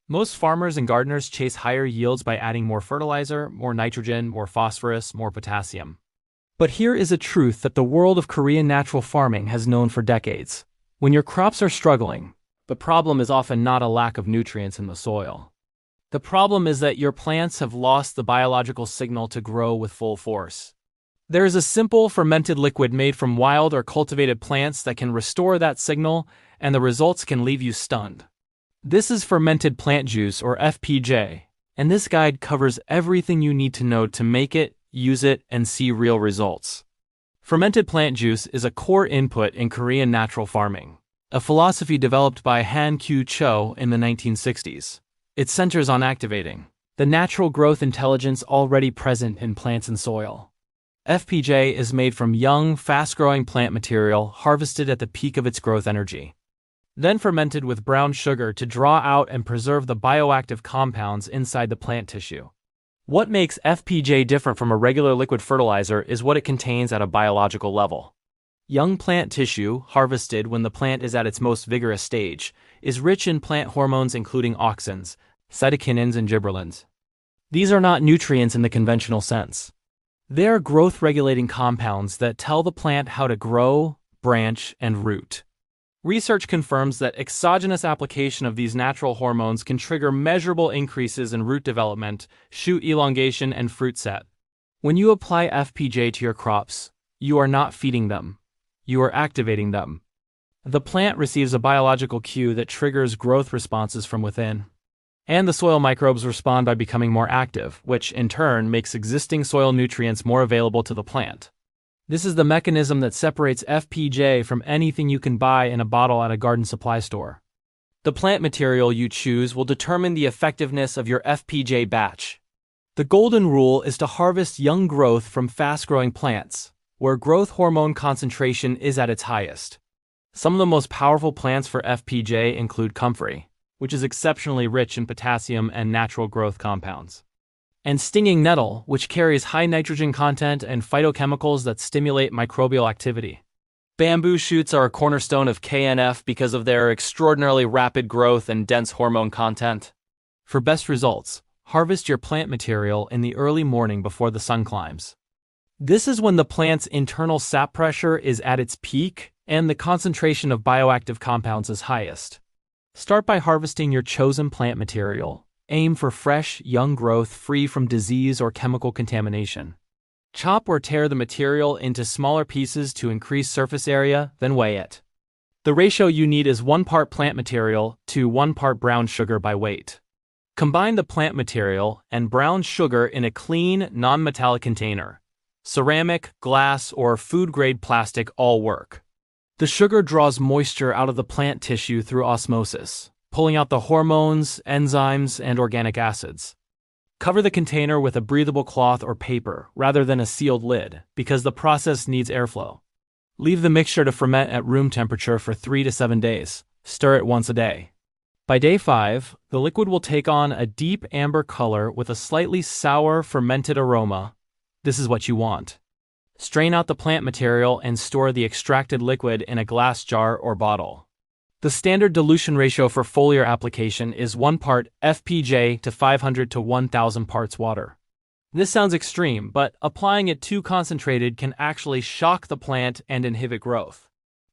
Most farmers and gardeners chase higher yields by adding more fertilizer, more nitrogen, more phosphorus, more potassium. But here is a truth that the world of Korean natural farming has known for decades. When your crops are struggling, the problem is often not a lack of nutrients in the soil. The problem is that your plants have lost the biological signal to grow with full force. There is a simple fermented liquid made from wild or cultivated plants that can restore that signal, and the results can leave you stunned. This is fermented plant juice, or FPJ, and this guide covers everything you need to know to make it, use it, and see real results. Fermented plant juice is a core input in Korean natural farming, a philosophy developed by Han Kyu-cho in the 1960s. It centers on activating the natural growth intelligence already present in plants and soil. FPJ is made from young, fast-growing plant material harvested at the peak of its growth energy, then fermented with brown sugar to draw out and preserve the bioactive compounds inside the plant tissue. What makes FPJ different from a regular liquid fertilizer is what it contains at a biological level. Young plant tissue, harvested when the plant is at its most vigorous stage, is rich in plant hormones including auxins, cytokinins, and gibberellins. These are not nutrients in the conventional sense. They are growth-regulating compounds that tell the plant how to grow, branch, and root. Research confirms that exogenous application of these natural hormones can trigger measurable increases in root development, shoot elongation, and fruit set. When you apply FPJ to your crops, you are not feeding them. You are activating them. The plant receives a biological cue that triggers growth responses from within. And the soil microbes respond by becoming more active, which in turn makes existing soil nutrients more available to the plant. This is the mechanism that separates FPJ from anything you can buy in a bottle at a garden supply store. The plant material you choose will determine the effectiveness of your FPJ batch. The golden rule is to harvest young growth from fast-growing plants, where growth hormone concentration is at its highest. Some of the most powerful plants for FPJ include comfrey, which is exceptionally rich in potassium and natural growth compounds, and stinging nettle, which carries high nitrogen content and phytochemicals that stimulate microbial activity. Bamboo shoots are a cornerstone of KNF because of their extraordinarily rapid growth and dense hormone content. For best results, harvest your plant material in the early morning before the sun climbs. This is when the plant's internal sap pressure is at its peak and the concentration of bioactive compounds is highest. Start by harvesting your chosen plant material. Aim for fresh, young growth free from disease or chemical contamination. Chop or tear the material into smaller pieces to increase surface area, then weigh it. The ratio you need is 1 part plant material to 1 part brown sugar by weight. Combine the plant material and brown sugar in a clean, non-metallic container. Ceramic, glass, or food-grade plastic all work. The sugar draws moisture out of the plant tissue through osmosis, pulling out the hormones, enzymes, and organic acids. Cover the container with a breathable cloth or paper rather than a sealed lid because the process needs airflow. Leave the mixture to ferment at room temperature for 3 to 7 days. Stir it once a day. By day 5, the liquid will take on a deep amber color with a slightly sour fermented aroma. This is what you want. Strain out the plant material and store the extracted liquid in a glass jar or bottle. The standard dilution ratio for foliar application is 1 part FPJ to 500 to 1000 parts water. This sounds extreme, but applying it too concentrated can actually shock the plant and inhibit growth.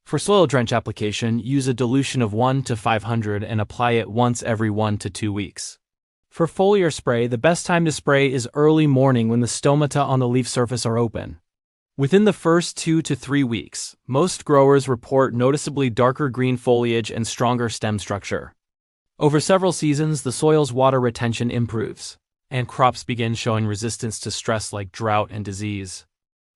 For soil drench application, use a dilution of 1 to 500 and apply it once every 1 to 2 weeks. For foliar spray, the best time to spray is early morning when the stomata on the leaf surface are open. Within the first 2 to 3 weeks, most growers report noticeably darker green foliage and stronger stem structure. Over several seasons, the soil's water retention improves, and crops begin showing resistance to stress like drought and disease.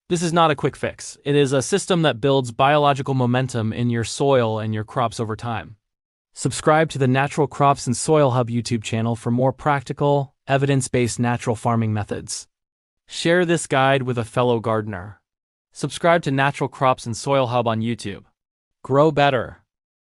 This is not a quick fix. It is a system that builds biological momentum in your soil and your crops over time. Subscribe to the Natural Crops and Soil Hub YouTube channel for more practical, evidence-based natural farming methods. Share this guide with a fellow gardener. Subscribe to Natural Crops and Soil Hub on YouTube. Grow better.